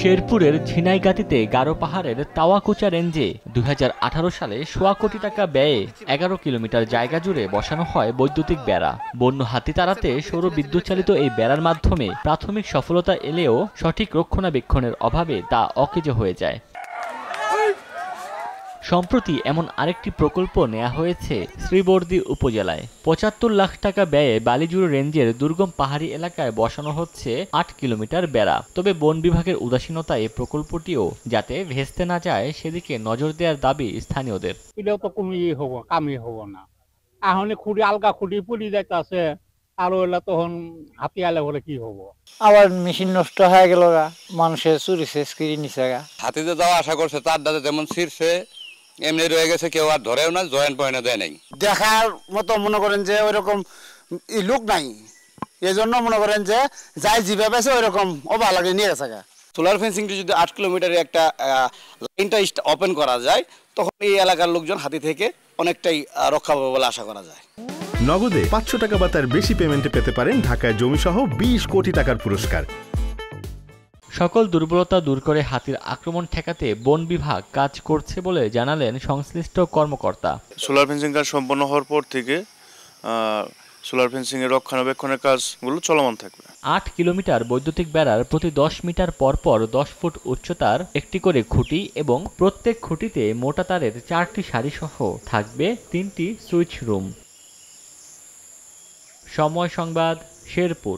শেরপুরের ঝিনাইগাতিতে গারো পাহাড়ের তাওয়াকুচা রেঞ্জে ২০১৮ সালে সোয়া কোটি টাকা ব্যয়ে ১১ কিলোমিটার জায়গা জুড়ে বসানো হয় বৈদ্যুতিক বেড়া। বন্য হাতি তাড়াতে সৌর বিদ্যুৎ চালিত এই বেড়ার মাধ্যমে প্রাথমিক সফলতা এলেও সঠিক রক্ষণাবেক্ষণের অভাবে তা অকেজো হয়ে যায়। সম্প্রতি এমন আরেকটি প্রকল্প নেওয়া হয়েছে শ্রীবরদী উপজেলায়। ৭৫ লাখ টাকা ব্যয়ে বালিজুড় রেঞ্জের দুর্গম পাহাড়ি এলাকায় বসানো হচ্ছে ৮ কিলোমিটার বেড়া। তবে বন বিভাগের উদাসীনতায় এই প্রকল্পটিও যাতে ভেস্তে না যায় সেদিকে নজর দেওয়ার দাবি স্থানীয়দের। এটাও তো কামই হব না, এখন খুঁড়ি আলগা খুঁড়ি পড়ি যাইতেছে, আর ওইলা তখন হাতি আলে বলে কি হবো। আবার মেশিন নষ্ট হয়ে গেল, মানুষের চুরি শেষ করে নিছে। হাতিতে যাওয়া আশা করছে, তার দাদা যেমন ছিঁড়ছে এমনি রয়ে গেছে, কেউ আর ধরেও না, জয়েন্ট পয়েন্টে দেয় নাই। দেখার মতো মনে করেন যে ওইরকম লোক নাই, এই জন্য মনে করেন যে যাই যেভাবে আছে ওইরকম অবালাগে নিয়ে গেছে। সোলার ফেন্সিংটি যদি ৮ কিলোমিটারের একটা লাইনটা ওপেন করা যায়, তখন এই এলাকার লোকজন হাতি থেকে অনেকটাই রক্ষা পাবে বলে আশা করা যায়। নগদে ৫০০ টাকা বা তার বেশি পেমেন্টে পেতে পারেন ঢাকায় জমিসহ ২০ কোটি টাকার পুরস্কার। সকল দুর্বলতা দূর করে হাতির আক্রমণ ঠেকাতে বন বিভাগ কাজ করছে বলে জানালেন সংশ্লিষ্ট কর্মকর্তা। সোলার ফেন্সিং কাজ সম্পন্ন হওয়ার পর থেকে সোলার ফেন্সিং এর রক্ষণাবেক্ষণের কাজগুলো চলমান থাকবে। ৮ কিলোমিটার বৈদ্যুতিক বেড়ার প্রতি ১০ মিটার পরপর ১০ ফুট উচ্চতার একটি করে খুঁটি এবং প্রত্যেক খুঁটিতে মোটা তারের ৪টি সারি সহ থাকবে ৩টি সুইচ রুম। সময় সংবাদ, শেরপুর।